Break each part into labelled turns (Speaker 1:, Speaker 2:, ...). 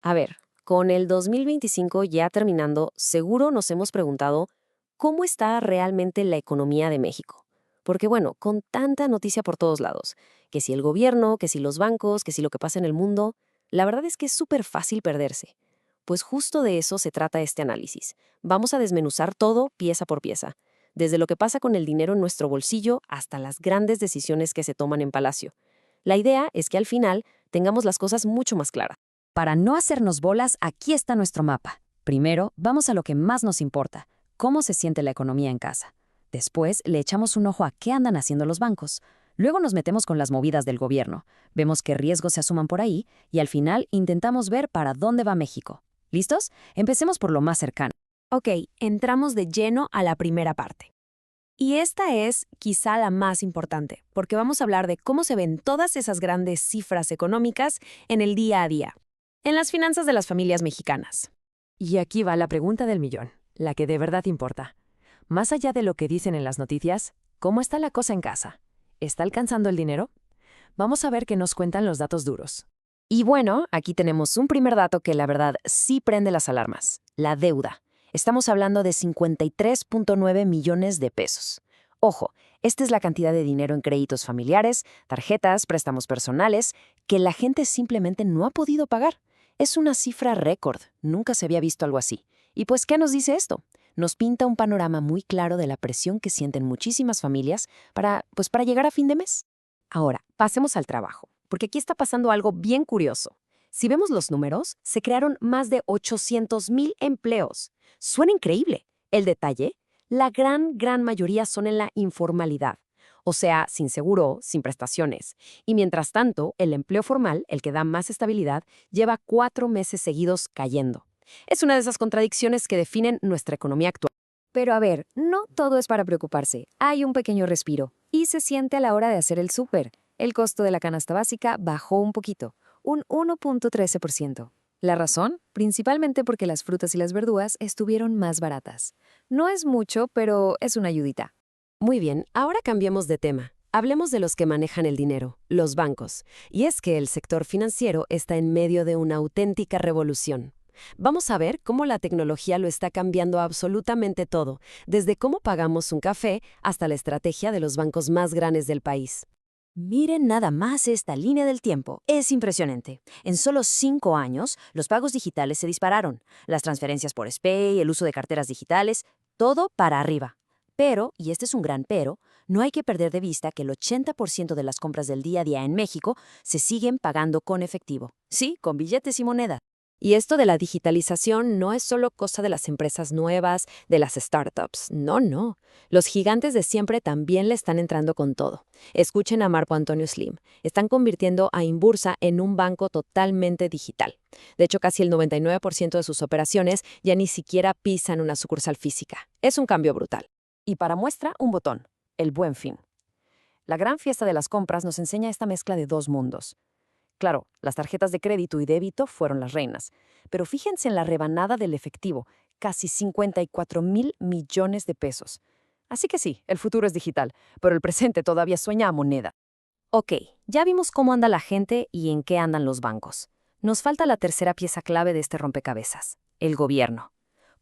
Speaker 1: A ver, con el 2025 ya terminando, seguro nos hemos preguntado cómo está realmente la economía de México. Porque bueno, con tanta noticia por todos lados, que si el gobierno, que si los bancos, que si lo que pasa en el mundo, la verdad es que es súper fácil perderse. Pues justo de eso se trata este análisis. Vamos a desmenuzar todo pieza por pieza, desde lo que pasa con el dinero en nuestro bolsillo hasta las grandes decisiones que se toman en Palacio. La idea es que al final tengamos las cosas mucho más claras.
Speaker 2: Para no hacernos bolas, aquí está nuestro mapa. Primero, vamos a lo que más nos importa, cómo se siente la economía en casa. Después, le echamos un ojo a qué andan haciendo los bancos. Luego nos metemos con las movidas del gobierno. Vemos qué riesgos se asuman por ahí y al final intentamos ver para dónde va México. ¿Listos? Empecemos por lo más cercano.
Speaker 3: Ok, entramos de lleno a la primera parte. Y esta es quizá la más importante, porque vamos a hablar de cómo se ven todas esas grandes cifras económicas en el día a día, en las finanzas de las familias mexicanas.
Speaker 4: Y aquí va la pregunta del millón, la que de verdad importa. Más allá de lo que dicen en las noticias, ¿cómo está la cosa en casa? ¿Está alcanzando el dinero? Vamos a ver qué nos cuentan los datos duros.
Speaker 1: Y bueno, aquí tenemos un primer dato que la verdad sí prende las alarmas, la deuda. Estamos hablando de 53.9 millones de pesos. Ojo, esta es la cantidad de dinero en créditos familiares, tarjetas, préstamos personales, que la gente simplemente no ha podido pagar. Es una cifra récord, nunca se había visto algo así. ¿Y pues qué nos dice esto? Nos pinta un panorama muy claro de la presión que sienten muchísimas familias para llegar a fin de mes. Ahora, pasemos al trabajo, porque aquí está pasando algo bien curioso. Si vemos los números, se crearon más de 800,000 empleos. Suena increíble. El detalle, la gran mayoría son en la informalidad, o sea, sin seguro, sin prestaciones. Y mientras tanto, el empleo formal, el que da más estabilidad, lleva 4 meses seguidos cayendo. Es una de esas contradicciones que definen nuestra economía actual.
Speaker 2: Pero a ver, no todo es para preocuparse. Hay un pequeño respiro. Y se siente a la hora de hacer el súper. El costo de la canasta básica bajó un poquito, un 1.13%. La razón, principalmente porque las frutas y las verduras estuvieron más baratas. No es mucho, pero es una ayudita.
Speaker 1: Muy bien, ahora cambiemos de tema. Hablemos de los que manejan el dinero, los bancos. Y es que el sector financiero está en medio de una auténtica revolución. Vamos a ver cómo la tecnología lo está cambiando absolutamente todo, desde cómo pagamos un café hasta la estrategia de los bancos más grandes del país.
Speaker 5: Miren nada más esta línea del tiempo. Es impresionante. En solo 5 años, los pagos digitales se dispararon. Las transferencias por SPAY, el uso de carteras digitales, todo para arriba. Pero, y este es un gran pero, no hay que perder de vista que el 80% de las compras del día a día en México se siguen pagando con efectivo. Sí, con billetes y moneda.
Speaker 1: Y esto de la digitalización no es solo cosa de las empresas nuevas, de las startups. No, no. Los gigantes de siempre también le están entrando con todo. Escuchen a Marco Antonio Slim. Están convirtiendo a Inbursa en un banco totalmente digital. De hecho, casi el 99% de sus operaciones ya ni siquiera pisan una sucursal física. Es un cambio brutal.
Speaker 4: Y para muestra, un botón, el Buen Fin. La gran fiesta de las compras nos enseña esta mezcla de dos mundos. Claro, las tarjetas de crédito y débito fueron las reinas, pero fíjense en la rebanada del efectivo, casi 54,000 millones de pesos. Así que sí, el futuro es digital, pero el presente todavía sueña a moneda.
Speaker 2: Ok, ya vimos cómo anda la gente y en qué andan los bancos. Nos falta la tercera pieza clave de este rompecabezas, el gobierno.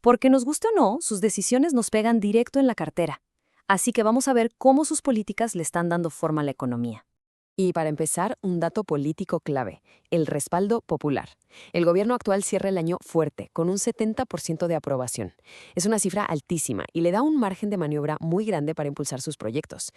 Speaker 2: Porque nos guste o no, sus decisiones nos pegan directo en la cartera. Así que vamos a ver cómo sus políticas le están dando forma a la economía.
Speaker 4: Y para empezar, un dato político clave, el respaldo popular. El gobierno actual cierra el año fuerte, con un 70% de aprobación. Es una cifra altísima y le da un margen de maniobra muy grande para impulsar sus proyectos.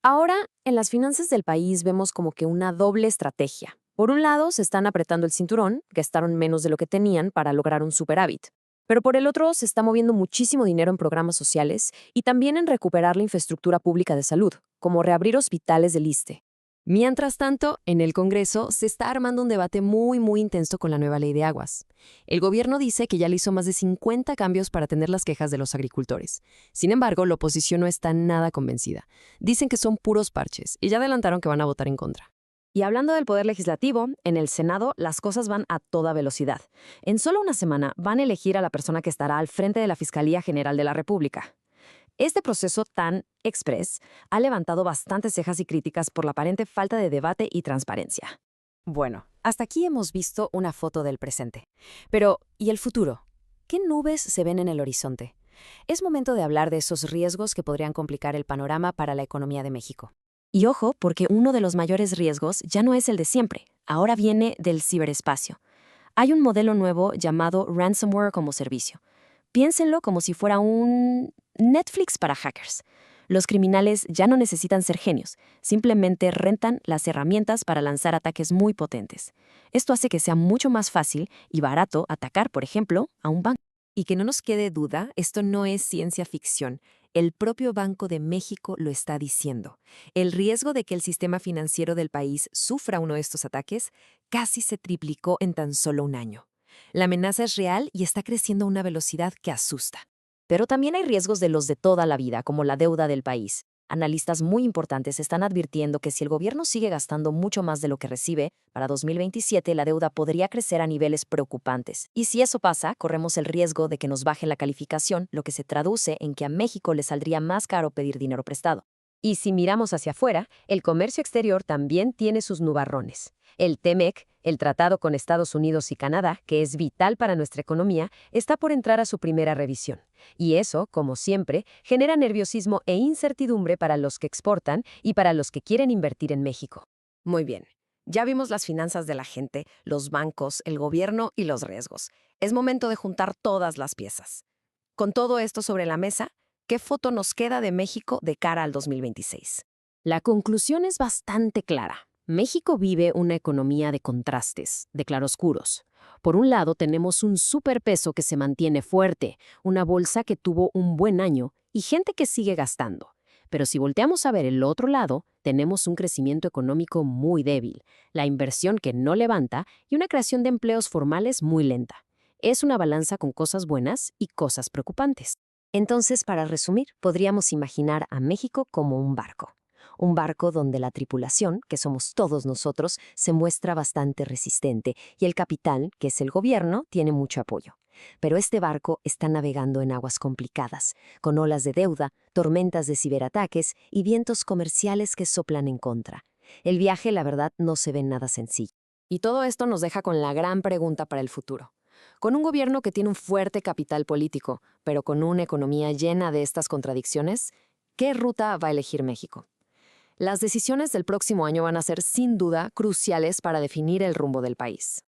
Speaker 2: Ahora, en las finanzas del país vemos como que una doble estrategia. Por un lado, se están apretando el cinturón, gastaron menos de lo que tenían para lograr un superávit. Pero por el otro, se está moviendo muchísimo dinero en programas sociales y también en recuperar la infraestructura pública de salud, como reabrir hospitales del ISSSTE.
Speaker 1: Mientras tanto, en el Congreso se está armando un debate muy intenso con la nueva ley de aguas. El gobierno dice que ya le hizo más de 50 cambios para atender las quejas de los agricultores. Sin embargo, la oposición no está nada convencida. Dicen que son puros parches y ya adelantaron que van a votar en contra.
Speaker 3: Y hablando del Poder Legislativo, en el Senado las cosas van a toda velocidad. En solo una semana van a elegir a la persona que estará al frente de la Fiscalía General de la República. Este proceso tan express ha levantado bastantes cejas y críticas por la aparente falta de debate y transparencia.
Speaker 4: Bueno,
Speaker 2: Hasta aquí hemos visto una foto del presente. Pero, ¿y el futuro? ¿Qué nubes se ven en el horizonte? Es momento de hablar de esos riesgos que podrían complicar el panorama para la economía de México.
Speaker 5: Y ojo, porque uno de los mayores riesgos ya no es el de siempre, ahora viene del ciberespacio. Hay un modelo nuevo llamado ransomware como servicio. Piénsenlo como si fuera un Netflix para hackers. Los criminales ya no necesitan ser genios, simplemente rentan las herramientas para lanzar ataques muy potentes. Esto hace que sea mucho más fácil y barato atacar, por ejemplo, a un banco.
Speaker 3: Y que no nos quede duda, esto no es ciencia ficción. El propio Banco de México lo está diciendo. El riesgo de que el sistema financiero del país sufra uno de estos ataques casi se triplicó en tan solo un año. La amenaza es real y está creciendo a una velocidad que asusta.
Speaker 5: Pero también hay riesgos de los de toda la vida, como la deuda del país. Analistas muy importantes están advirtiendo que si el gobierno sigue gastando mucho más de lo que recibe, para 2027 la deuda podría crecer a niveles preocupantes. Y si eso pasa, corremos el riesgo de que nos baje la calificación, lo que se traduce en que a México le saldría más caro pedir dinero prestado.
Speaker 4: Y si miramos hacia afuera, el comercio exterior también tiene sus nubarrones. El TEMEC, el tratado con Estados Unidos y Canadá, que es vital para nuestra economía, está por entrar a su primera revisión. Y eso, como siempre, genera nerviosismo e incertidumbre para los que exportan y para los que quieren invertir en México.
Speaker 1: Muy bien. Ya vimos las finanzas de la gente, los bancos, el gobierno y los riesgos. Es momento de juntar todas las piezas. Con todo esto sobre la mesa, ¿qué foto nos queda de México de cara al 2026?
Speaker 4: La conclusión es bastante clara. México vive una economía de contrastes, de claroscuros. Por un lado, tenemos un superpeso que se mantiene fuerte, una bolsa que tuvo un buen año y gente que sigue gastando. Pero si volteamos a ver el otro lado, tenemos un crecimiento económico muy débil, la inversión que no levanta y una creación de empleos formales muy lenta. Es una balanza con cosas buenas y cosas preocupantes.
Speaker 5: Entonces, para resumir, podríamos imaginar a México como un barco. Un barco donde la tripulación, que somos todos nosotros, se muestra bastante resistente y el capitán, que es el gobierno, tiene mucho apoyo. Pero este barco está navegando en aguas complicadas, con olas de deuda, tormentas de ciberataques y vientos comerciales que soplan en contra. El viaje, la verdad, no se ve nada sencillo.
Speaker 1: Y todo esto nos deja con la gran pregunta para el futuro. Con un gobierno que tiene un fuerte capital político, pero con una economía llena de estas contradicciones, ¿qué ruta va a elegir México? Las decisiones del próximo año van a ser sin duda cruciales para definir el rumbo del país.